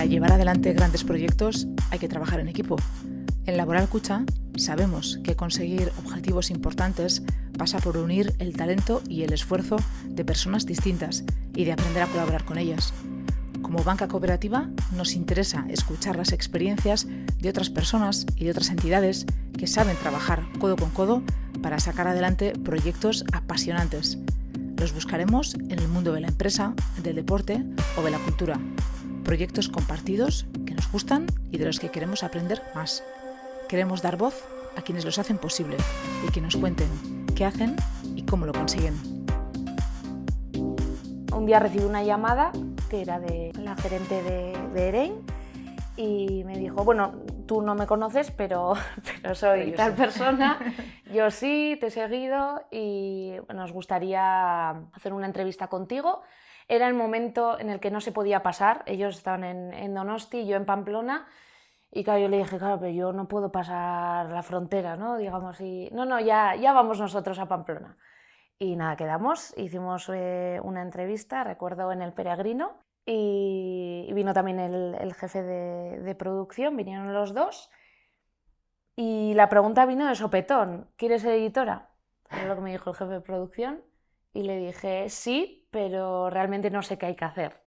Para llevar adelante grandes proyectos hay que trabajar en equipo. En Laboral Kutxa sabemos que conseguir objetivos importantes pasa por unir el talento y el esfuerzo de personas distintas y de aprender a colaborar con ellas. Como banca cooperativa nos interesa escuchar las experiencias de otras personas y de otras entidades que saben trabajar codo con codo para sacar adelante proyectos apasionantes. Los buscaremos en el mundo de la empresa, del deporte o de la cultura. Proyectos compartidos que nos gustan y de los que queremos aprender más. Queremos dar voz a quienes los hacen posible y que nos cuenten qué hacen y cómo lo consiguen. Un día recibí una llamada que era de la gerente de Erein y me dijo, bueno, tú no me conoces, pero soy tal persona, yo sí, te he seguido y nos gustaría hacer una entrevista contigo. Era el momento en el que no se podía pasar, ellos estaban en Donosti, yo en Pamplona, y claro, yo le dije, claro, pero yo no puedo pasar la frontera, ¿no? Digamos, y no, ya vamos nosotros a Pamplona. Y nada, quedamos, hicimos una entrevista, recuerdo, en El Peregrino, y vino también el jefe de producción, vinieron los dos, y la pregunta vino de sopetón, ¿quieres ser editora? Es lo que me dijo el jefe de producción, y le dije, sí, pero realmente no sé qué hay que hacer.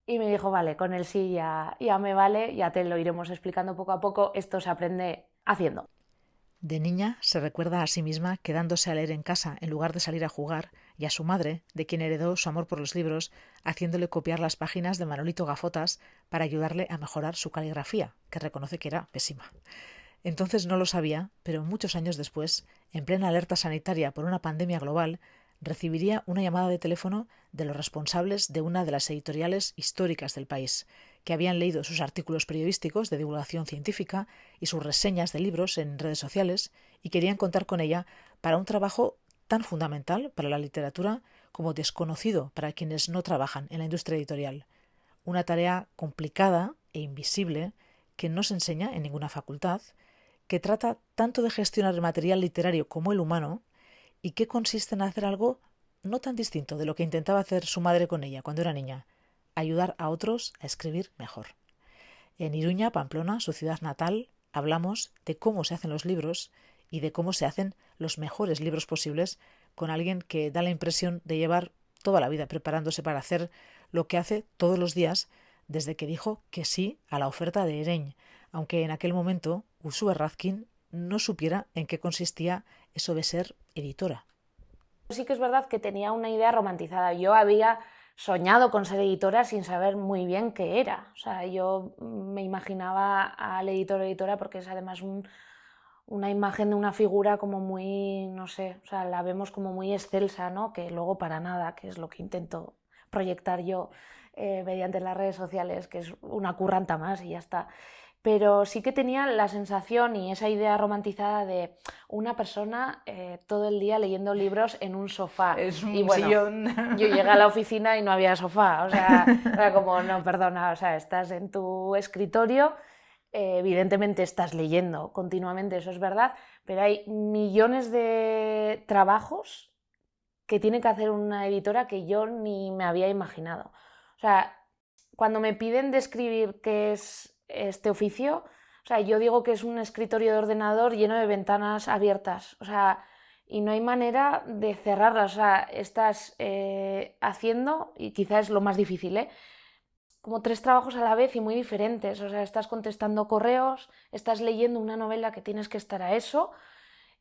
Y me dijo, vale, con el sí ya me vale, ya te lo iremos explicando poco a poco, esto se aprende haciendo. De niña se recuerda a sí misma quedándose a leer en casa en lugar de salir a jugar, y a su madre, de quien heredó su amor por los libros, haciéndole copiar las páginas de Manolito Gafotas para ayudarle a mejorar su caligrafía, que reconoce que era pésima. Entonces no lo sabía, pero muchos años después, en plena alerta sanitaria por una pandemia global, recibiría una llamada de teléfono de los responsables de una de las editoriales históricas del país, que habían leído sus artículos periodísticos de divulgación científica y sus reseñas de libros en redes sociales y querían contar con ella para un trabajo tan fundamental para la literatura como desconocido para quienes no trabajan en la industria editorial. Una tarea complicada e invisible que no se enseña en ninguna facultad, que trata tanto de gestionar el material literario como el humano y que consiste en hacer algo no tan distinto de lo que intentaba hacer su madre con ella cuando era niña, ayudar a otros a escribir mejor. En Iruña, Pamplona, su ciudad natal, hablamos de cómo se hacen los libros y de cómo se hacen los mejores libros posibles con alguien que da la impresión de llevar toda la vida preparándose para hacer lo que hace todos los días desde que dijo que sí a la oferta de Erein, aunque en aquel momento Uxue Razkin no supiera en qué consistía eso de ser editora. Sí que es verdad que tenía una idea romantizada. Yo había soñado con ser editora sin saber muy bien qué era. O sea, yo me imaginaba al editor o editora porque es además una imagen de una figura como muy, no sé, o sea, la vemos como muy excelsa, ¿no? Que luego para nada, que es lo que intento proyectar yo mediante las redes sociales, que es una curranta más y ya está. Pero sí que tenía la sensación y esa idea romantizada de una persona todo el día leyendo libros en un sofá. Es un y bueno, sillón. Yo llegué a la oficina y no había sofá, o sea, era como, no, perdona, o sea, estás en tu escritorio, evidentemente estás leyendo continuamente, eso es verdad, pero hay millones de trabajos que tiene que hacer una editora que yo ni me había imaginado. O sea, cuando me piden describir qué es este oficio, o sea, yo digo que es un escritorio de ordenador lleno de ventanas abiertas, o sea, y no hay manera de cerrarlas, o sea, estás haciendo, y quizás es lo más difícil, como 3 trabajos a la vez y muy diferentes, o sea, estás contestando correos, estás leyendo una novela que tienes que estar a eso,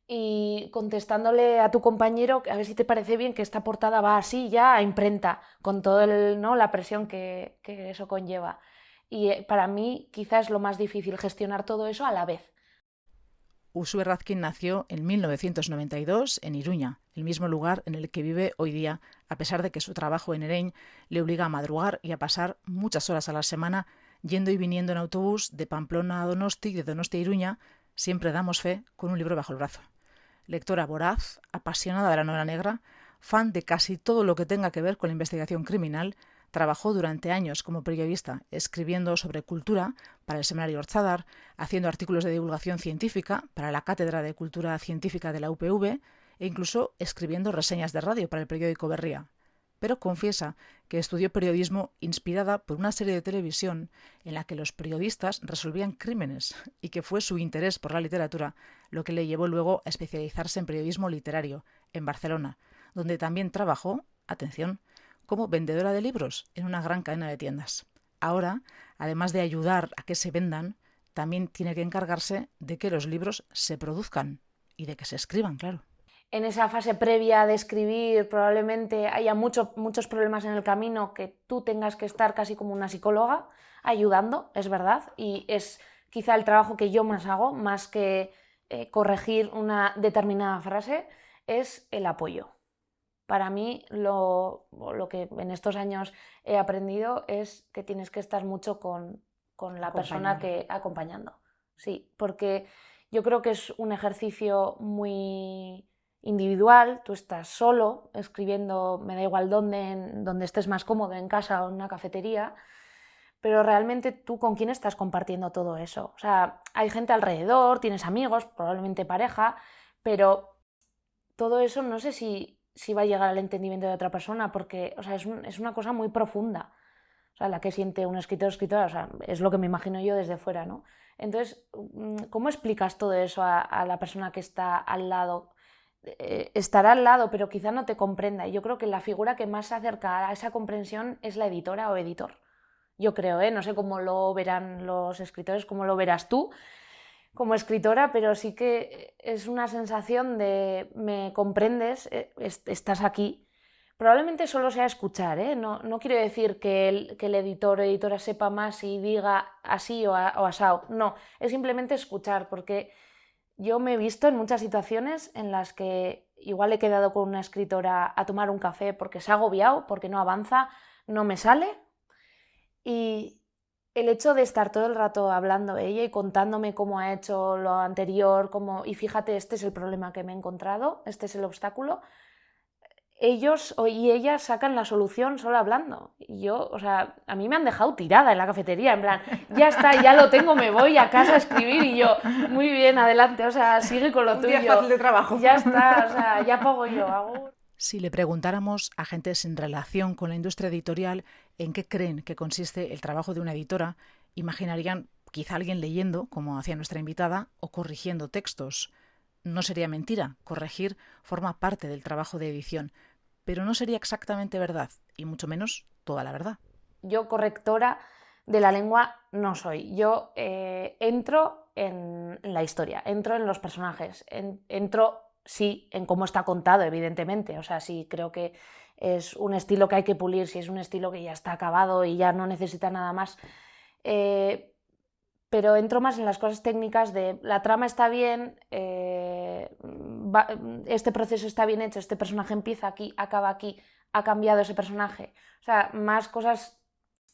y contestándole a tu compañero a ver si te parece bien que esta portada va así ya a imprenta, con toda ¿no? la presión que eso conlleva. Y para mí quizás es lo más difícil, gestionar todo eso a la vez. Uxue Razkin nació en 1992 en Iruña, el mismo lugar en el que vive hoy día, a pesar de que su trabajo en Erein le obliga a madrugar y a pasar muchas horas a la semana yendo y viniendo en autobús de Pamplona a Donosti y de Donosti a Iruña, siempre damos fe con un libro bajo el brazo. Lectora voraz, apasionada de la novela negra, fan de casi todo lo que tenga que ver con la investigación criminal, trabajó durante años como periodista, escribiendo sobre cultura para el semanario Ortzadar, haciendo artículos de divulgación científica para la Cátedra de Cultura Científica de la UPV e incluso escribiendo reseñas de radio para el periódico Berria. pero confiesa que estudió periodismo inspirada por una serie de televisión en la que los periodistas resolvían crímenes y que fue su interés por la literatura lo que le llevó luego a especializarse en periodismo literario en Barcelona, donde también trabajó, atención, como vendedora de libros en una gran cadena de tiendas. Ahora, además de ayudar a que se vendan, también tiene que encargarse de que los libros se produzcan y de que se escriban, claro. En esa fase previa de escribir probablemente haya muchos problemas en el camino que tú tengas que estar casi como una psicóloga ayudando, es verdad, y es quizá el trabajo que yo más hago, más que corregir una determinada frase, es el apoyo. Para mí lo que en estos años he aprendido es que tienes que estar mucho con la persona que acompañando. Sí, porque yo creo que es un ejercicio muy individual, tú estás solo escribiendo, me da igual donde estés más cómodo, en casa o en una cafetería, pero realmente tú con quién estás compartiendo todo eso. O sea, hay gente alrededor, tienes amigos, probablemente pareja, pero todo eso no sé si va a llegar al entendimiento de otra persona, porque o sea, es una cosa muy profunda. O sea, la que siente un escritor o escritora, o sea, es lo que me imagino yo desde fuera, ¿no? Entonces, ¿cómo explicas todo eso a la persona que está al lado? Estará al lado, pero quizá no te comprenda. Y yo creo que la figura que más se acerca a esa comprensión es la editora o editor. Yo creo, ¿eh? No sé cómo lo verán los escritores, cómo lo verás tú como escritora, pero sí que es una sensación de me comprendes, estás aquí. Probablemente solo sea escuchar, ¿eh? No quiero decir que el editor o editora sepa más y diga así o asao. No, es simplemente escuchar, porque yo me he visto en muchas situaciones en las que igual he quedado con una escritora a tomar un café porque se ha agobiado, porque no avanza, no me sale. Y el hecho de estar todo el rato hablando de ella y contándome cómo ha hecho lo anterior, y fíjate, este es el problema que me he encontrado, este es el obstáculo, ellos y ellas sacan la solución solo hablando. Y yo, o sea, a mí me han dejado tirada en la cafetería, en plan, ya está, ya lo tengo, me voy a casa a escribir y yo, muy bien, adelante, o sea, sigue con lo Un tuyo. día fácil de trabajo. Ya está, o sea, ya pago yo, hago... Si le preguntáramos a gente sin relación con la industria editorial en qué creen que consiste el trabajo de una editora, imaginarían quizá alguien leyendo, como hacía nuestra invitada, o corrigiendo textos. No sería mentira, corregir forma parte del trabajo de edición, pero no sería exactamente verdad, y mucho menos toda la verdad. Yo correctora de la lengua no soy. Yo entro en la historia, entro en los personajes, entro, sí, en cómo está contado, evidentemente. O sea, sí, creo que es un estilo que hay que pulir, si es un estilo que ya está acabado y ya no necesita nada más. Pero entro más en las cosas técnicas de la trama está bien, este proceso está bien hecho, este personaje empieza aquí, acaba aquí, ha cambiado ese personaje. O sea, más cosas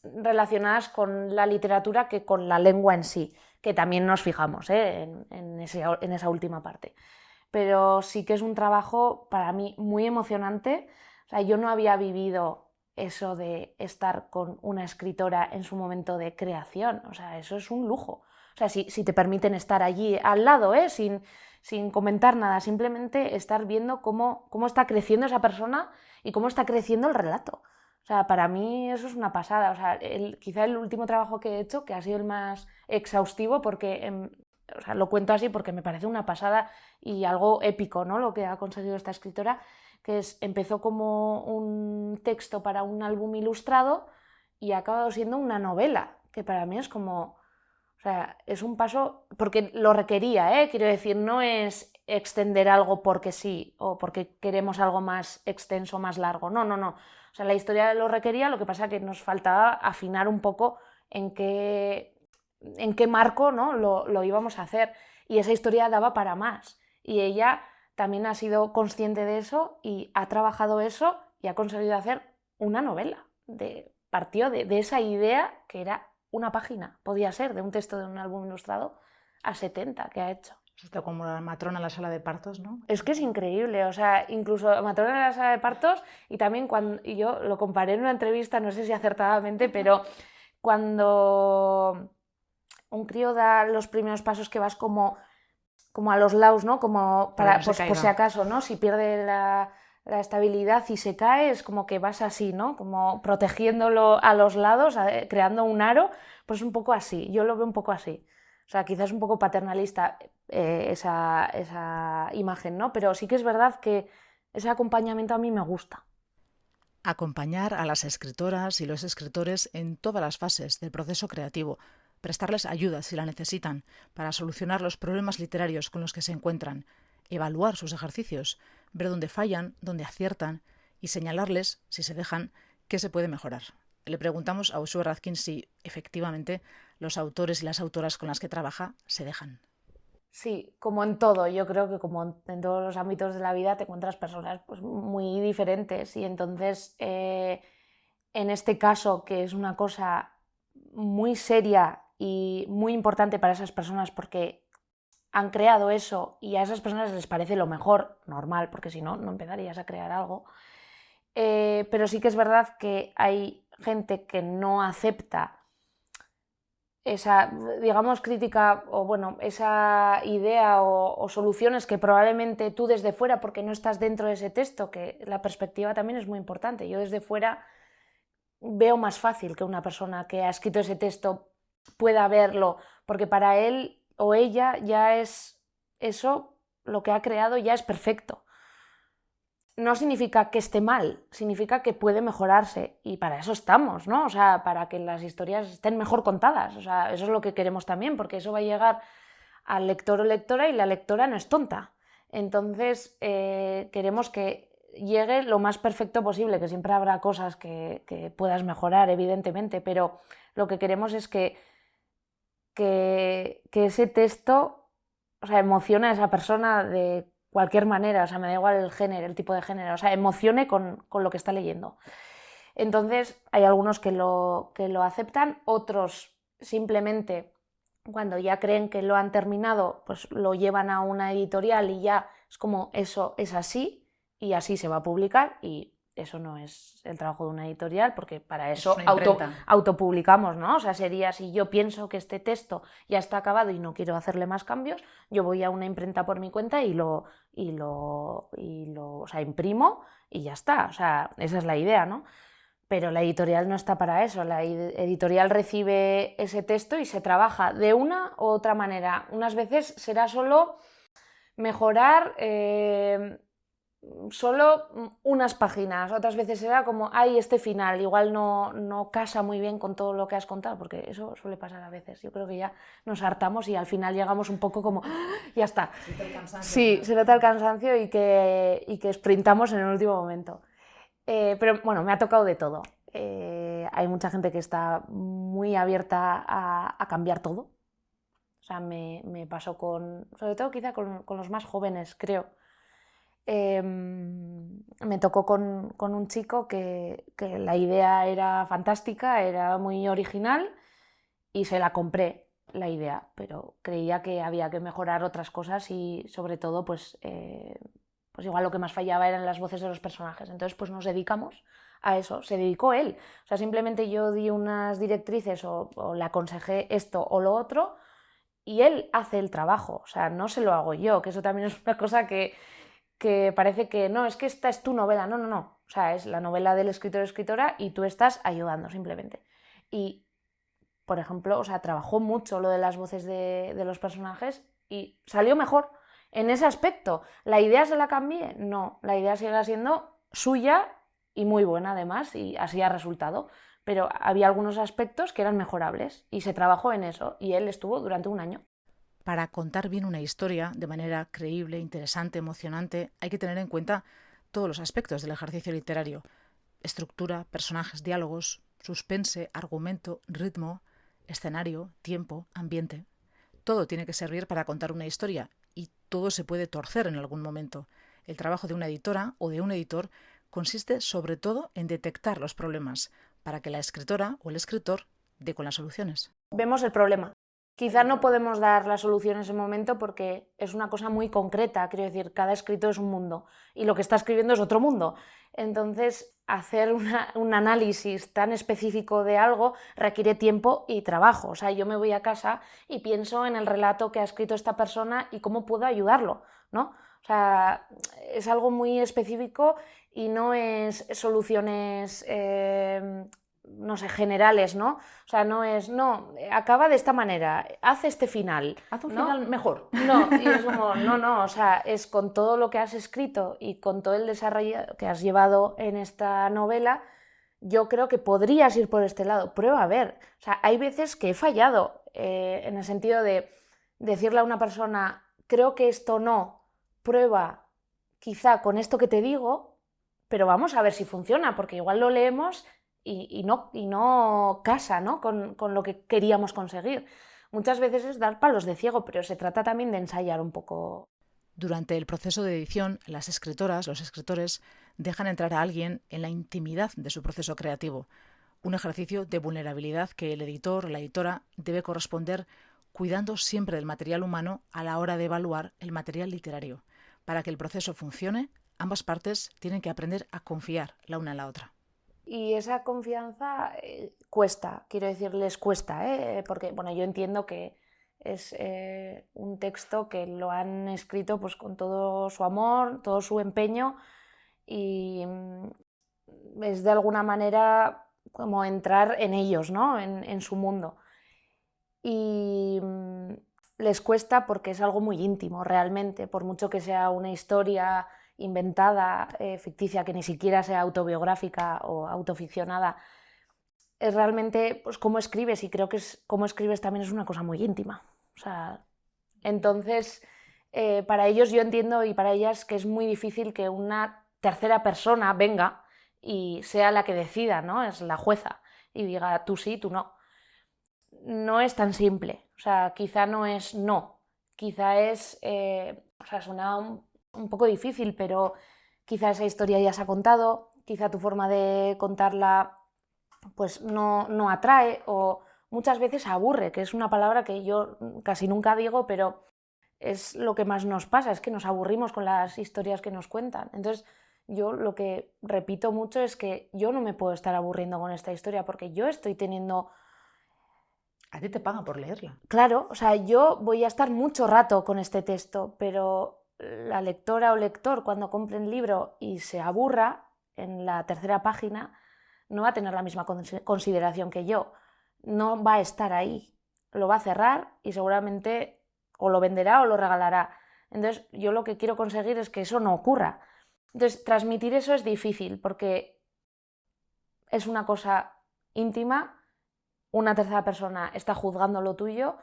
relacionadas con la literatura que con la lengua en sí, que también nos fijamos en esa última parte. Pero sí que es un trabajo para mí muy emocionante. O sea, yo no había vivido eso de estar con una escritora en su momento de creación. O sea, eso es un lujo. O sea, si te permiten estar allí al lado, sin comentar nada, simplemente estar viendo cómo está creciendo esa persona y cómo está creciendo el relato. O sea, para mí eso es una pasada. O sea, quizá el último trabajo que he hecho, que ha sido el más exhaustivo, porque o sea, lo cuento así porque me parece una pasada y algo épico, ¿no? Lo que ha conseguido esta escritora, que empezó como un texto para un álbum ilustrado y ha acabado siendo una novela, que para mí es como... O sea, es un paso, porque lo requería, ¿eh? Quiero decir, no es extender algo porque sí o porque queremos algo más extenso, más largo. No. O sea, la historia lo requería, lo que pasa es que nos faltaba afinar un poco en qué marco, ¿no? lo íbamos a hacer. Y esa historia daba para más. Y ella también ha sido consciente de eso y ha trabajado eso y ha conseguido hacer una novela. Partió de esa idea que era una página, podía ser, de un texto de un álbum ilustrado a 70 que ha hecho. Esto como la matrona en la sala de partos, ¿no? Es que es increíble, o sea, incluso matrona en la sala de partos y también y yo lo comparé en una entrevista, no sé si acertadamente, pero cuando un crío da los primeros pasos que vas como a los lados, ¿no? Como para, no se pues, por si acaso, ¿no? Si pierde la estabilidad y se cae, es como que vas así, ¿no? Como protegiéndolo a los lados, creando un aro, pues un poco así, yo lo veo un poco así. O sea, quizás un poco paternalista esa imagen, ¿no? Pero sí que es verdad que ese acompañamiento a mí me gusta. Acompañar a las escritoras y los escritores en todas las fases del proceso creativo, prestarles ayuda si la necesitan para solucionar los problemas literarios con los que se encuentran, evaluar sus ejercicios, ver dónde fallan, dónde aciertan y señalarles, si se dejan, qué se puede mejorar. Le preguntamos a Uxue Radkin si, efectivamente, los autores y las autoras con las que trabaja se dejan. Sí, como en todo, yo creo que como en todos los ámbitos de la vida te encuentras personas pues, muy diferentes y entonces en este caso, que es una cosa muy seria y muy importante para esas personas porque han creado eso y a esas personas les parece lo mejor, normal, porque si no, no empezarías a crear algo. Pero sí que es verdad que hay gente que no acepta esa, digamos, crítica o, bueno, esa idea o soluciones que probablemente tú desde fuera, porque no estás dentro de ese texto, que la perspectiva también es muy importante. Yo desde fuera veo más fácil que una persona que ha escrito ese texto pueda verlo, porque para él o ella ya es eso, lo que ha creado ya es perfecto. No significa que esté mal, significa que puede mejorarse y para eso estamos, ¿no? O sea, para que las historias estén mejor contadas, o sea, eso es lo que queremos también, porque eso va a llegar al lector o lectora y la lectora no es tonta. Entonces, queremos que llegue lo más perfecto posible, que siempre habrá cosas que puedas mejorar, evidentemente, pero lo que queremos es que ese texto, o sea, emocione a esa persona de cualquier manera, o sea, me da igual el género, el tipo de género, o sea, emocione con lo que está leyendo. Entonces, hay algunos que lo aceptan, otros simplemente cuando ya creen que lo han terminado, pues lo llevan a una editorial y ya es como eso es así y así se va a publicar y eso no es el trabajo de una editorial porque para eso autopublicamos, ¿no? O sea, sería si yo pienso que este texto ya está acabado y no quiero hacerle más cambios, yo voy a una imprenta por mi cuenta y lo o sea, imprimo y ya está. O sea, esa es la idea, ¿no? Pero la editorial no está para eso, la editorial recibe ese texto y se trabaja de una u otra manera. Unas veces será solo mejorar solo unas páginas, otras veces será como, ay, este final igual no casa muy bien con todo lo que has contado, porque eso suele pasar a veces. Yo creo que ya nos hartamos y al final llegamos un poco como, ya está. Sí, se nota el cansancio y que sprintamos en el último momento. Pero bueno, me ha tocado de todo. Hay mucha gente que está muy abierta a cambiar todo. O sea, me pasó sobre todo quizá con los más jóvenes, creo. Me tocó con un chico que la idea era fantástica, era muy original y se la compré la idea, pero creía que había que mejorar otras cosas y sobre todo pues igual lo que más fallaba eran las voces de los personajes. Entonces pues nos dedicamos a eso, se dedicó él. O sea, simplemente yo di unas directrices o le aconsejé esto o lo otro y él hace el trabajo, o sea, no se lo hago yo, que eso también es una cosa que parece que no, es que esta es tu novela, no, o sea, es la novela del escritor o escritora y tú estás ayudando simplemente. Y, por ejemplo, o sea, trabajó mucho lo de las voces de los personajes y salió mejor en ese aspecto. ¿La idea se la cambié? No, la idea sigue siendo suya y muy buena además y así ha resultado. Pero había algunos aspectos que eran mejorables y se trabajó en eso y él estuvo durante un año. Para contar bien una historia de manera creíble, interesante, emocionante, hay que tener en cuenta todos los aspectos del ejercicio literario: estructura, personajes, diálogos, suspense, argumento, ritmo, escenario, tiempo, ambiente. Todo tiene que servir para contar una historia y todo se puede torcer en algún momento. El trabajo de una editora o de un editor consiste sobre todo en detectar los problemas para que la escritora o el escritor dé con las soluciones. Vemos el problema. Quizá no podemos dar la solución en ese momento porque es una cosa muy concreta, quiero decir, cada escritor es un mundo y lo que está escribiendo es otro mundo. Entonces, hacer un análisis tan específico de algo requiere tiempo y trabajo. O sea, yo me voy a casa y pienso en el relato que ha escrito esta persona y cómo puedo ayudarlo, ¿no? O sea, es algo muy específico y no es soluciones, no sé, generales, ¿no? O sea, no es, no, acaba de esta manera, haz este final. Haz un ¿no? final mejor. No, y es como, no, o sea, es con todo lo que has escrito y con todo el desarrollo que has llevado en esta novela, yo creo que podrías ir por este lado. Prueba a ver. O sea, hay veces que he fallado en el sentido de decirle a una persona, creo que esto no, prueba quizá con esto que te digo, pero vamos a ver si funciona, porque igual lo leemos y no casa, ¿no? Con lo que queríamos conseguir. Muchas veces es dar palos de ciego, pero se trata también de ensayar un poco. Durante el proceso de edición, las escritoras, los escritores, dejan entrar a alguien en la intimidad de su proceso creativo, un ejercicio de vulnerabilidad que el editor o la editora debe corresponder cuidando siempre del material humano a la hora de evaluar el material literario. Para que el proceso funcione, ambas partes tienen que aprender a confiar la una en la otra. Y esa confianza cuesta, quiero decir, les cuesta, porque bueno, yo entiendo que es un texto que lo han escrito pues, con todo su amor, todo su empeño y es de alguna manera como entrar en ellos, ¿no? En su mundo. Y les cuesta porque es algo muy íntimo realmente, por mucho que sea una historia inventada, ficticia, que ni siquiera sea autobiográfica o autoficcionada, es realmente pues, cómo escribes, y creo que cómo escribes también es una cosa muy íntima. O sea, entonces, para ellos yo entiendo y para ellas que es muy difícil que una tercera persona venga y sea la que decida, ¿no? Es la jueza y diga tú sí, tú no. No es tan simple, o sea, quizá no es no, quizá es, o sea, suena un poco difícil, pero quizá esa historia ya se ha contado, quizá tu forma de contarla pues no atrae o muchas veces aburre, que es una palabra que yo casi nunca digo, pero es lo que más nos pasa, es que nos aburrimos con las historias que nos cuentan. Entonces, yo lo que repito mucho es que yo no me puedo estar aburriendo con esta historia porque yo estoy teniendo... A ti te pagan por leerla. Claro, o sea, yo voy a estar mucho rato con este texto, pero la lectora o lector cuando compre el libro y se aburra en la tercera página, no va a tener la misma consideración que yo, no va a estar ahí, lo va a cerrar y seguramente o lo venderá o lo regalará. Entonces, yo lo que quiero conseguir es que eso no ocurra. Entonces, transmitir eso es difícil porque es una cosa íntima, una tercera persona está juzgando lo tuyo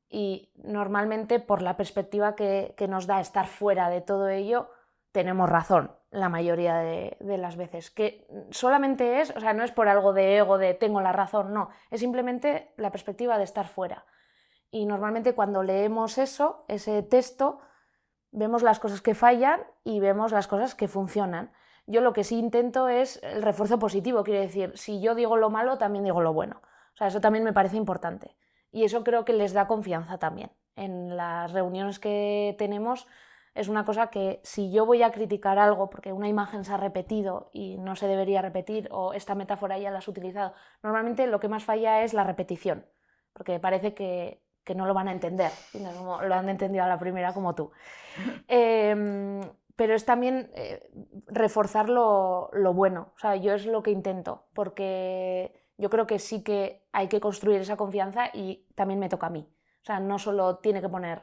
y normalmente por la perspectiva que nos da estar fuera de todo ello, tenemos razón la mayoría de las veces. Que solamente es, o sea, no es por algo de ego, de tengo la razón, no, es simplemente la perspectiva de estar fuera. Y normalmente cuando leemos eso, ese texto, vemos las cosas que fallan y vemos las cosas que funcionan. Yo lo que sí intento es el refuerzo positivo, quiero decir, si yo digo lo malo, también digo lo bueno. O sea, eso también me parece importante. Y eso creo que les da confianza también. En las reuniones que tenemos es una cosa que si yo voy a criticar algo porque una imagen se ha repetido y no se debería repetir o esta metáfora ya la has utilizado, normalmente lo que más falla es la repetición, porque parece que no lo van a entender, como lo han entendido a la primera como tú. Pero es también reforzar lo bueno, o sea, yo es lo que intento, porque yo creo que sí que hay que construir esa confianza y también me toca a mí. O sea, no solo tiene que poner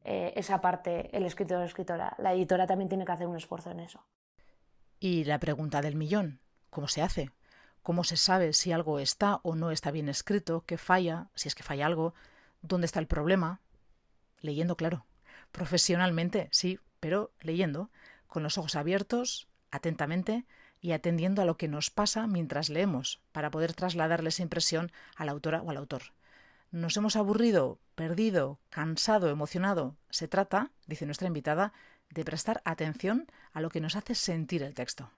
esa parte el escritor o la escritora, la editora también tiene que hacer un esfuerzo en eso. Y la pregunta del millón, ¿cómo se hace? ¿Cómo se sabe si algo está o no está bien escrito? ¿Qué falla? Si es que falla algo. ¿Dónde está el problema? Leyendo, claro. Profesionalmente, sí, pero leyendo, con los ojos abiertos, atentamente y atendiendo a lo que nos pasa mientras leemos, para poder trasladarle esa impresión a la autora o al autor. ¿Nos hemos aburrido, perdido, cansado, emocionado? Se trata, dice nuestra invitada, de prestar atención a lo que nos hace sentir el texto.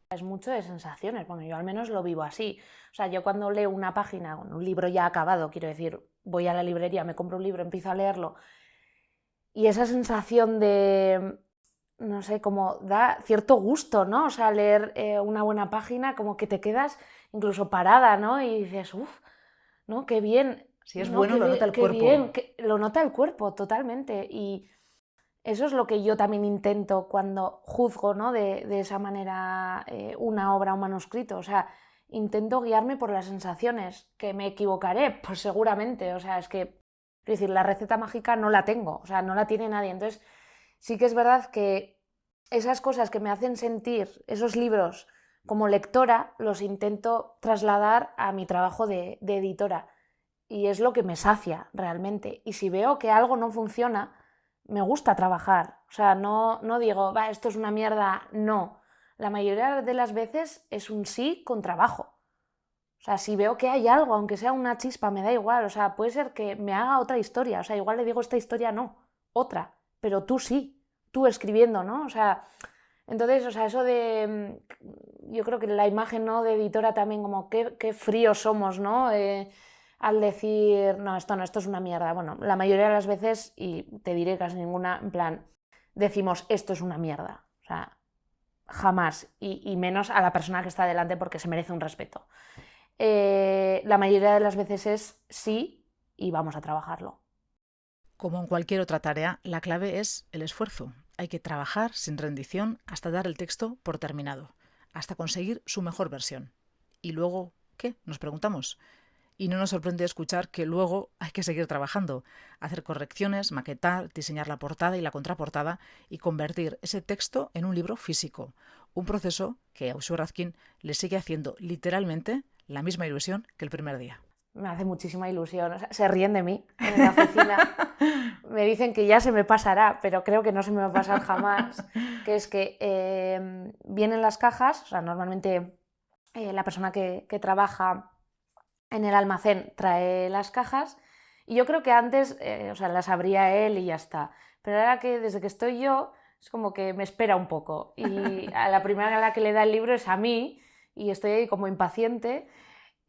Es mucho de sensaciones, bueno, yo al menos lo vivo así. O sea, yo cuando leo una página, un libro ya acabado, quiero decir, voy a la librería, me compro un libro, empiezo a leerlo, y esa sensación de, no sé, como da cierto gusto, ¿no? O sea, leer una buena página, como que te quedas incluso parada, ¿no? Y dices, uff, ¿no? Qué bien. Si es ¿no? bueno, lo nota el qué cuerpo. bien, lo nota el cuerpo, totalmente. Y eso es lo que yo también intento cuando juzgo, ¿no? de esa manera una obra, un manuscrito. O sea, intento guiarme por las sensaciones. ¿Que me equivocaré? Pues seguramente. O sea, es decir, la receta mágica no la tengo, o sea, no la tiene nadie. Entonces, sí que es verdad que esas cosas que me hacen sentir esos libros como lectora, los intento trasladar a mi trabajo de editora. Y es lo que me sacia realmente. Y si veo que algo no funciona, me gusta trabajar. O sea, no digo, va, esto es una mierda, no. La mayoría de las veces es un sí con trabajo. O sea, si veo que hay algo, aunque sea una chispa, me da igual. O sea, puede ser que me haga otra historia. O sea, igual le digo esta historia no, otra. Pero tú sí, tú escribiendo, ¿no? O sea, entonces, o sea, eso de... Yo creo que la imagen, ¿no?, de editora también, como qué fríos somos, ¿no? Al decir, no, esto es una mierda. Bueno, la mayoría de las veces, y te diré casi ninguna, en plan, decimos, esto es una mierda. O sea, jamás. Y menos a la persona que está delante porque se merece un respeto. La mayoría de las veces es sí y vamos a trabajarlo. Como en cualquier otra tarea, la clave es el esfuerzo. Hay que trabajar sin rendición hasta dar el texto por terminado, hasta conseguir su mejor versión. ¿Y luego qué? Nos preguntamos. Y no nos sorprende escuchar que luego hay que seguir trabajando, hacer correcciones, maquetar, diseñar la portada y la contraportada y convertir ese texto en un libro físico. Un proceso que a Uxue Razkin le sigue haciendo literalmente la misma ilusión que el primer día. Me hace muchísima ilusión. O sea, se ríen de mí en la oficina. Me dicen que ya se me pasará, pero creo que no se me va a pasar jamás. Que es que vienen las cajas, o sea, normalmente la persona que trabaja en el almacén trae las cajas y yo creo que antes, o sea, las abría él y ya está. Pero ahora que desde que estoy yo, es como que me espera un poco. Y a la primera a la que le da el libro es a mí y estoy ahí como impaciente.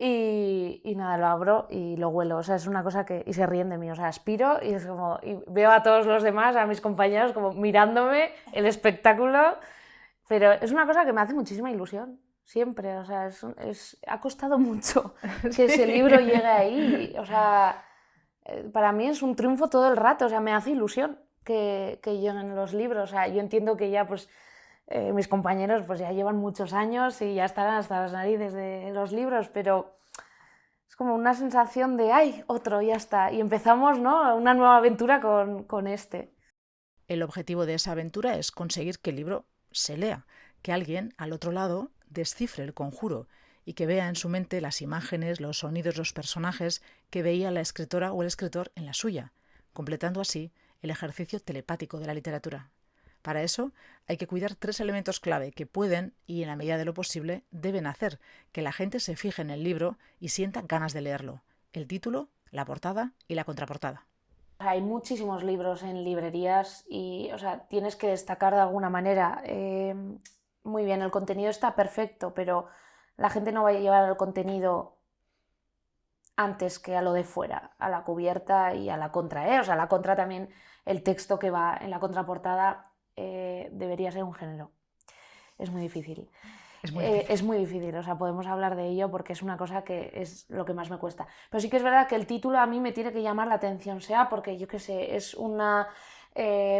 Y nada, lo abro y lo huelo, o sea, es una cosa que... Y se ríen de mí, o sea, aspiro y es como... Y veo a todos los demás, a mis compañeros, como mirándome el espectáculo, pero es una cosa que me hace muchísima ilusión, siempre, o sea, ha costado mucho que ese libro llegue ahí, o sea, para mí es un triunfo todo el rato, o sea, me hace ilusión que lleguen los libros, o sea, yo entiendo que ya pues... mis compañeros pues ya llevan muchos años y ya estarán hasta las narices de los libros, pero es como una sensación de ¡ay! Otro, ya está. Y empezamos, ¿no?, una nueva aventura con este. El objetivo de esa aventura es conseguir que el libro se lea, que alguien al otro lado descifre el conjuro y que vea en su mente las imágenes, los sonidos, los personajes que veía la escritora o el escritor en la suya, completando así el ejercicio telepático de la literatura. Para eso hay que cuidar 3 elementos clave que pueden, y en la medida de lo posible, deben hacer que la gente se fije en el libro y sienta ganas de leerlo: el título, la portada y la contraportada. Hay muchísimos libros en librerías y, o sea, tienes que destacar de alguna manera. Muy bien, el contenido está perfecto, pero la gente no va a llevar el contenido antes que a lo de fuera, a la cubierta y a la contra, ¿eh? O sea, la contra también, el texto que va en la contraportada debería ser un género. Es muy difícil. Es muy difícil, o sea, podemos hablar de ello porque es una cosa que es lo que más me cuesta. Pero sí que es verdad que el título a mí me tiene que llamar la atención, sea porque, yo qué sé, es una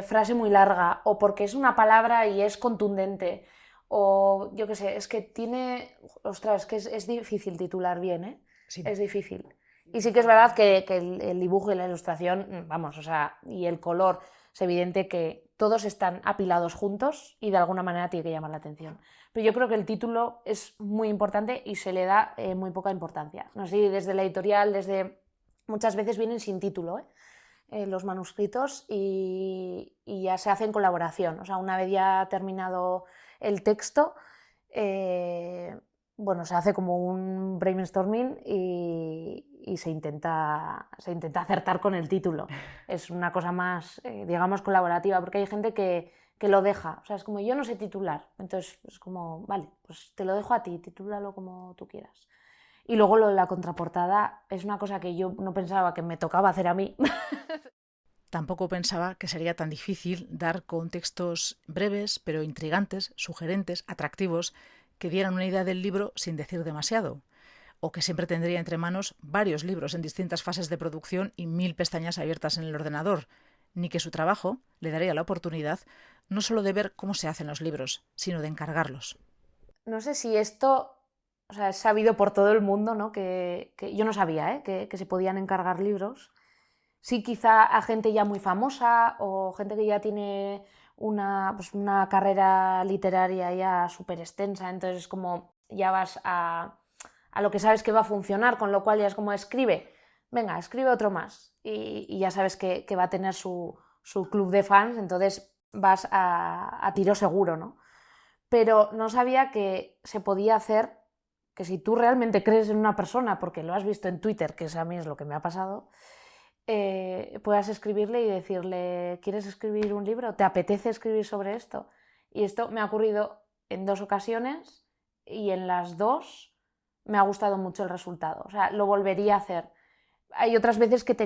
frase muy larga, o porque es una palabra y es contundente, o yo qué sé, es que tiene... Ostras, es que es difícil titular bien, ¿eh? Sí. Es difícil. Y sí que es verdad que el dibujo y la ilustración, vamos, o sea, y el color, es evidente que todos están apilados juntos y de alguna manera tiene que llamar la atención. Pero yo creo que el título es muy importante y se le da muy poca importancia. No sé si desde la editorial, muchas veces vienen sin título, los manuscritos y ya se hace en colaboración. O sea, una vez ya terminado el texto, bueno, se hace como un brainstorming y se intenta acertar con el título. Es una cosa más, digamos, colaborativa, porque hay gente que lo deja. O sea, es como, yo no sé titular. Entonces es como, vale, pues te lo dejo a ti, titúlalo como tú quieras. Y luego lo de la contraportada es una cosa que yo no pensaba que me tocaba hacer a mí. Tampoco pensaba que sería tan difícil dar con textos breves, pero intrigantes, sugerentes, atractivos, que dieran una idea del libro sin decir demasiado, o que siempre tendría entre manos varios libros en distintas fases de producción y 1000 pestañas abiertas en el ordenador. ni que su trabajo le daría la oportunidad no solo de ver cómo se hacen los libros, sino de encargarlos. No sé si esto, o sea, es sabido por todo el mundo, ¿no? Que yo no sabía, ¿eh? Que se podían encargar libros. Sí, quizá a gente ya muy famosa o gente que ya tiene pues una carrera literaria ya súper extensa, entonces como ya vas a lo que sabes que va a funcionar, con lo cual ya es como escribe, venga, escribe otro más y ya sabes que va a tener su club de fans, entonces vas a tiro seguro, ¿no? Pero no sabía que se podía hacer, que si tú realmente crees en una persona, porque lo has visto en Twitter, que a mí es lo que me ha pasado, puedas escribirle y decirle, ¿quieres escribir un libro? ¿Te apetece escribir sobre esto? Y esto me ha ocurrido en 2 ocasiones y en las 2 me ha gustado mucho el resultado. O sea, lo volvería a hacer. Hay otras veces que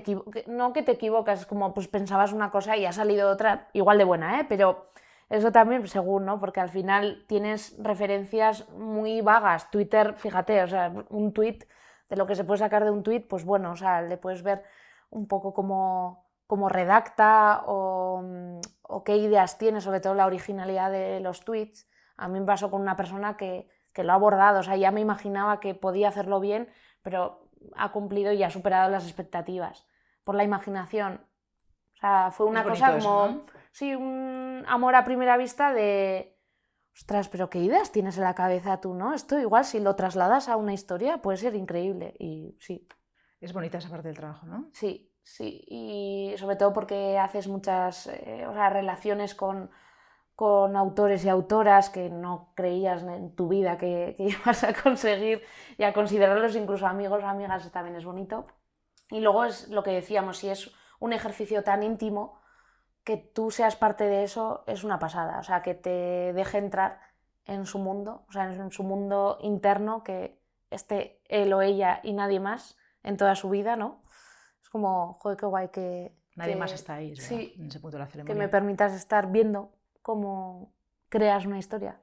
no que te equivocas, es como pues pensabas una cosa y ha salido otra igual de buena, ¿eh? Pero eso también según, ¿no? Porque al final tienes referencias muy vagas. Twitter, fíjate, o sea, un tweet, de lo que se puede sacar de un tweet, pues bueno, o sea, le puedes ver un poco cómo redacta o qué ideas tiene, sobre todo la originalidad de los tweets. A mí me pasó con una persona que lo ha abordado, o sea, ya me imaginaba que podía hacerlo bien, pero ha cumplido y ha superado las expectativas por la imaginación. O sea, fue una cosa como, eso, ¿no? sí, un amor a primera vista de, ostras, pero qué ideas tienes en la cabeza tú, ¿no? Esto igual si lo trasladas a una historia puede ser increíble y sí. Es bonita esa parte del trabajo, ¿no? Sí, sí, y sobre todo porque haces muchas o sea, relaciones con autores y autoras que no creías en tu vida que ibas a conseguir y a considerarlos incluso amigos o amigas también es bonito. Y luego es lo que decíamos, si es un ejercicio tan íntimo, que tú seas parte de eso es una pasada, o sea, que te deje entrar en su mundo, o sea, en su mundo interno, que esté él o ella y nadie más en toda su vida, ¿no? Es como, joder, qué guay Nadie más está ahí, es verdad, sí, en ese punto de la que me ceremonia. permitas estar viendo cómo creas una historia.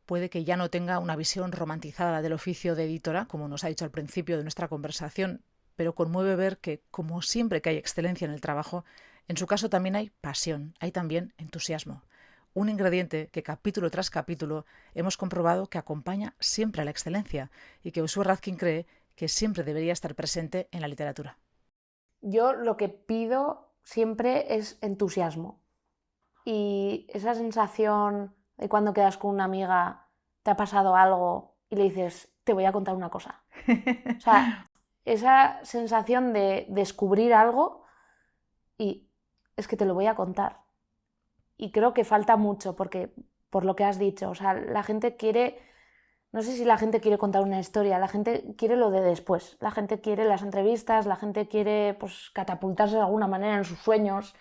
Puede que ya no tenga una visión romantizada del oficio de editora, como nos ha dicho al principio de nuestra conversación, pero conmueve ver que, como siempre que hay excelencia en el trabajo, en su caso también hay pasión, hay también entusiasmo. Un ingrediente que capítulo tras capítulo hemos comprobado que acompaña siempre a la excelencia y que Ursula Radkin cree que siempre debería estar presente en la literatura. Yo lo que pido siempre es entusiasmo. Y esa sensación de cuando quedas con una amiga, te ha pasado algo y le dices, te voy a contar una cosa. O sea, esa sensación de descubrir algo y es que te lo voy a contar. Y creo que falta mucho porque, por lo que has dicho, o sea, la gente quiere, no sé si la gente quiere contar una historia, la gente quiere lo de después, la gente quiere las entrevistas, la gente quiere pues catapultarse de alguna manera en sus sueños,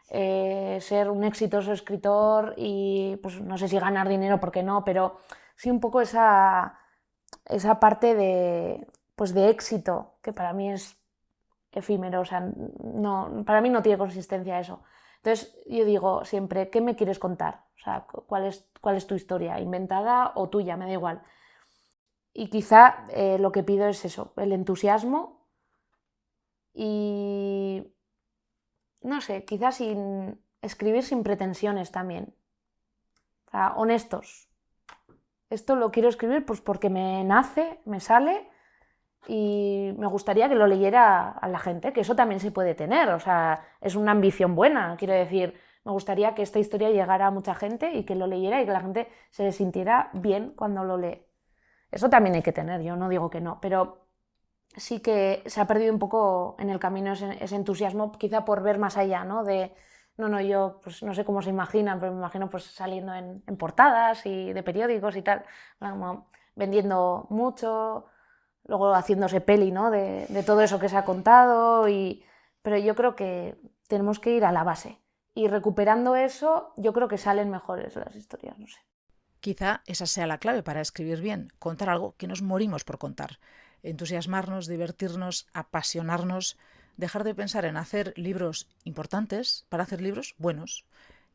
ser un exitoso escritor y pues no sé si ganar dinero, porque no, pero sí un poco esa parte pues de éxito, que para mí es efímero, o sea, no, para mí no tiene consistencia eso. Entonces yo digo siempre, ¿qué me quieres contar? O sea, cuál es tu historia? ¿Inventada o tuya? Me da igual. Y quizá lo que pido es eso, el entusiasmo y, no sé, quizás sin escribir sin pretensiones también. O sea, honestos. Esto lo quiero escribir pues porque me nace, me sale y me gustaría que lo leyera a la gente, que eso también se puede tener, o sea, es una ambición buena, quiero decir, me gustaría que esta historia llegara a mucha gente y que lo leyera y que la gente se sintiera bien cuando lo lee. Eso también hay que tener, yo no digo que no, pero sí que se ha perdido un poco en el camino ese entusiasmo, quizá por ver más allá, ¿no? No, yo pues no sé cómo se imaginan, pero me imagino pues saliendo en portadas y de periódicos y tal, como vendiendo mucho, luego haciéndose peli, ¿no? De todo eso que se ha contado, pero yo creo que tenemos que ir a la base. Y recuperando eso, yo creo que salen mejores las historias, no sé. Quizá esa sea la clave para escribir bien, contar algo que nos morimos por contar. Entusiasmarnos, divertirnos, apasionarnos, dejar de pensar en hacer libros importantes para hacer libros buenos.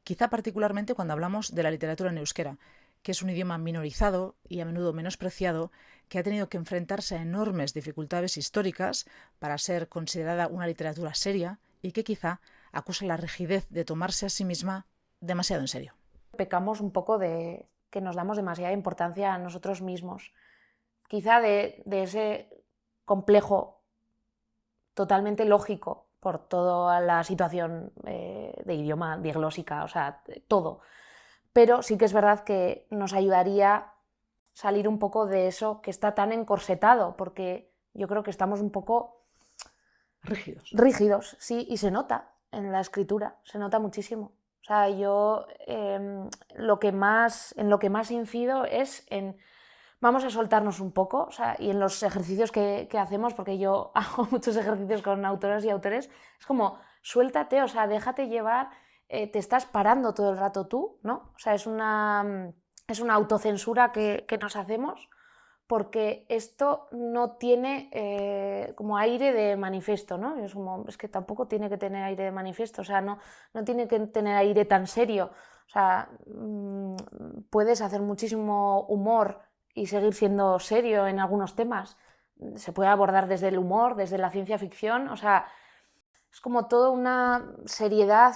Quizá particularmente cuando hablamos de la literatura en euskera, que es un idioma minorizado y a menudo menospreciado, que ha tenido que enfrentarse a enormes dificultades históricas para ser considerada una literatura seria y que quizá acusa la rigidez de tomarse a sí misma demasiado en serio. Pecamos un poco de que nos damos demasiada importancia a nosotros mismos. Quizá de ese complejo totalmente lógico por toda la situación de idioma, diglósica, o sea, todo. Pero sí que es verdad que nos ayudaría salir un poco de eso que está tan encorsetado, porque yo creo que estamos un poco rígidos, sí, y se nota en la escritura, se nota muchísimo. O sea, yo en lo que más incido es en vamos a soltarnos un poco, o sea, y en los ejercicios que hacemos, porque yo hago muchos ejercicios con autoras y autores, es como suéltate, o sea, déjate llevar, te estás parando todo el rato tú, ¿no? O sea, es una autocensura que nos hacemos, porque esto no tiene como aire de manifiesto, ¿no? Es que tampoco tiene que tener aire de manifiesto, o sea, no tiene que tener aire tan serio, o sea, puedes hacer muchísimo humor y seguir siendo serio en algunos temas, se puede abordar desde el humor, desde la ciencia ficción, o sea, es como toda una seriedad,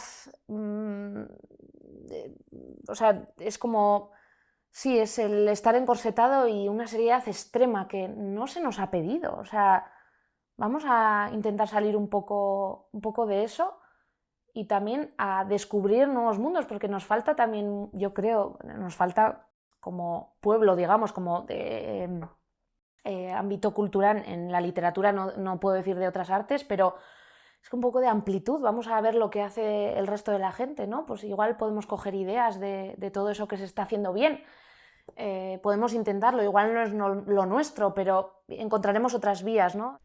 o sea, es como... Sí, es el estar encorsetado y una seriedad extrema que no se nos ha pedido. O sea, vamos a intentar salir un poco de eso y también a descubrir nuevos mundos, porque nos falta también, yo creo, nos falta como pueblo, digamos, como de ámbito cultural en la literatura, no puedo decir de otras artes, pero es un poco de amplitud, vamos a ver lo que hace el resto de la gente, ¿no? Pues igual podemos coger ideas de todo eso que se está haciendo bien. Podemos intentarlo, igual no es lo nuestro, pero encontraremos otras vías, ¿no?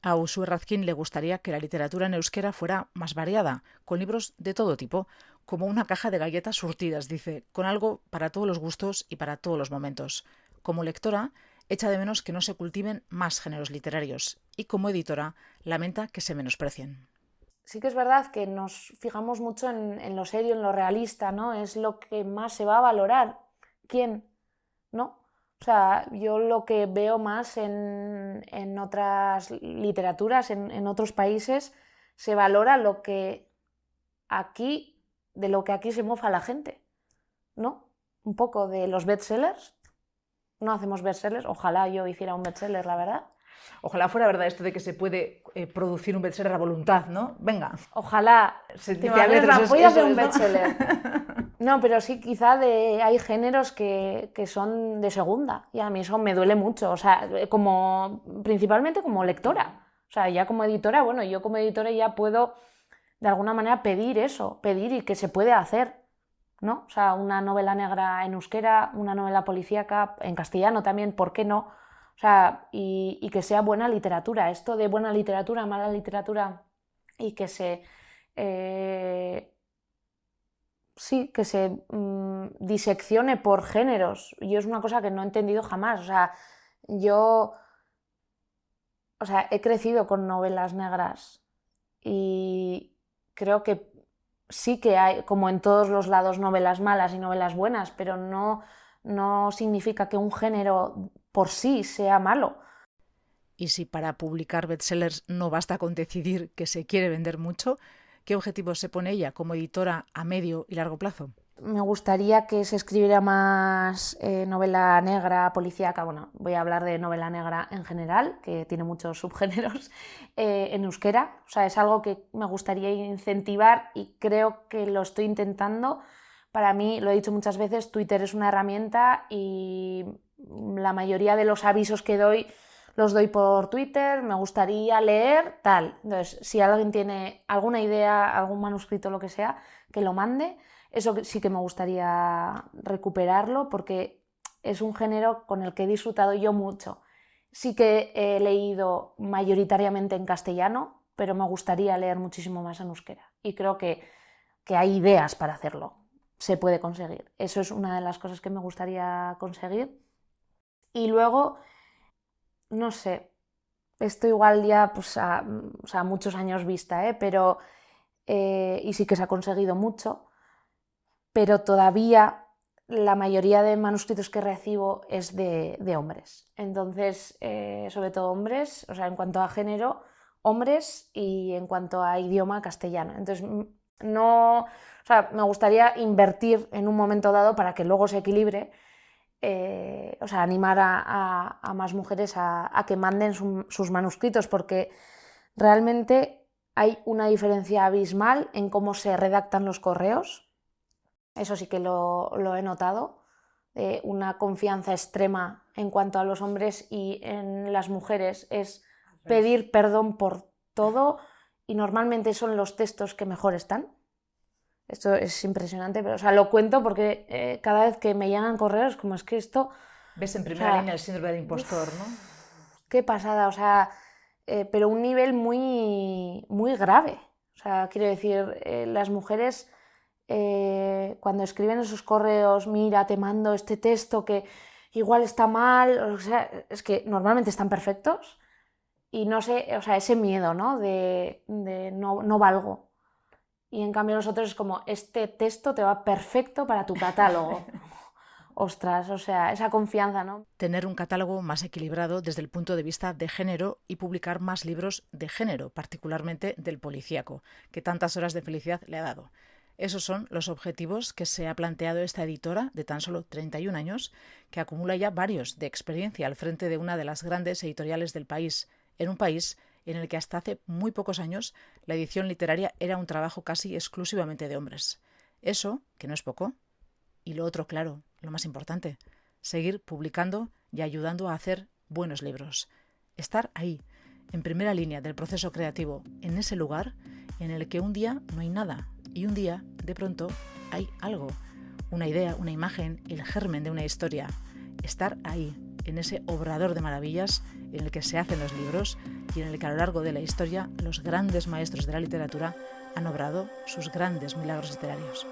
A Uxue Radkin le gustaría que la literatura en euskera fuera más variada, con libros de todo tipo, como una caja de galletas surtidas, dice, con algo para todos los gustos y para todos los momentos. Como lectora, echa de menos que no se cultiven más géneros literarios y como editora, lamenta que se menosprecien. Sí que es verdad que nos fijamos mucho en lo serio, en lo realista, ¿no? Es lo que más se va a valorar. ¿Quién? ¿No? O sea, yo lo que veo más en otras literaturas, en otros países, se valora lo que aquí, de lo que aquí se mofa la gente, ¿no? Un poco de los bestsellers. No hacemos bestsellers, ojalá yo hiciera un bestseller, la verdad. Ojalá fuera verdad esto de que se puede producir un bestseller a voluntad, ¿no? Venga. Ojalá. Voy a hacer un bestseller. No, pero sí, quizá hay géneros que son de segunda y a mí eso me duele mucho, o sea, principalmente como lectora. O sea, ya como editora, bueno, yo como editora ya puedo de alguna manera pedir y que se puede hacer, ¿no? O sea, una novela negra en euskera, una novela policíaca en castellano también, ¿por qué no? O sea, y que sea buena literatura. Esto de buena literatura, mala literatura y que se... sí, que se diseccione por géneros. Yo es una cosa que no he entendido jamás. O sea, he crecido con novelas negras y creo que sí que hay, como en todos los lados, novelas malas y novelas buenas, pero no significa que un género por sí sea malo. Y si para publicar bestsellers no basta con decidir que se quiere vender mucho, ¿qué objetivos se pone ella como editora a medio y largo plazo? Me gustaría que se escribiera más novela negra, policíaca, bueno, voy a hablar de novela negra en general, que tiene muchos subgéneros, en euskera. O sea, es algo que me gustaría incentivar y creo que lo estoy intentando. Para mí, lo he dicho muchas veces, Twitter es una herramienta y la mayoría de los avisos que doy los doy por Twitter, me gustaría leer, tal. Entonces, si alguien tiene alguna idea, algún manuscrito, lo que sea, que lo mande. Eso sí que me gustaría recuperarlo porque es un género con el que he disfrutado yo mucho. Sí que he leído mayoritariamente en castellano, pero me gustaría leer muchísimo más en euskera. Y creo que hay ideas para hacerlo. Se puede conseguir. Eso es una de las cosas que me gustaría conseguir. Y luego, no sé, esto igual ya pues a muchos años vista, pero y sí que se ha conseguido mucho, pero todavía la mayoría de manuscritos que recibo es de hombres. Entonces, sobre todo hombres, o sea, en cuanto a género, hombres y en cuanto a idioma castellano. Entonces, no, o sea, me gustaría invertir en un momento dado para que luego se equilibre, o sea, animar a más mujeres a que manden sus manuscritos, porque realmente hay una diferencia abismal en cómo se redactan los correos. Eso sí que lo he notado. Una confianza extrema en cuanto a los hombres, y en las mujeres es pedir perdón por todo, y normalmente son los textos que mejor están. Esto es impresionante, pero o sea, lo cuento porque cada vez que me llegan correos, como es que esto... Ves en primera línea el síndrome del impostor, ¿no? Qué pasada, o sea, pero un nivel muy, muy grave. O sea, quiero decir, las mujeres cuando escriben esos correos, mira, te mando este texto que igual está mal, o sea, es que normalmente están perfectos, y no sé, o sea, ese miedo, ¿no? De no valgo. Y en cambio nosotros es como, este texto te va perfecto para tu catálogo. Ostras, o sea, esa confianza, ¿no? Tener un catálogo más equilibrado desde el punto de vista de género y publicar más libros de género, particularmente del policíaco, que tantas horas de felicidad le ha dado. Esos son los objetivos que se ha planteado esta editora de tan solo 31 años, que acumula ya varios de experiencia al frente de una de las grandes editoriales del país, en un país en el que hasta hace muy pocos años la edición literaria era un trabajo casi exclusivamente de hombres. Eso, que no es poco. Y lo otro, claro, lo más importante, seguir publicando y ayudando a hacer buenos libros. Estar ahí, en primera línea del proceso creativo, en ese lugar en el que un día no hay nada y un día, de pronto, hay algo. Una idea, una imagen, el germen de una historia. Estar ahí, en ese obrador de maravillas en el que se hacen los libros y en el que a lo largo de la historia los grandes maestros de la literatura han obrado sus grandes milagros literarios.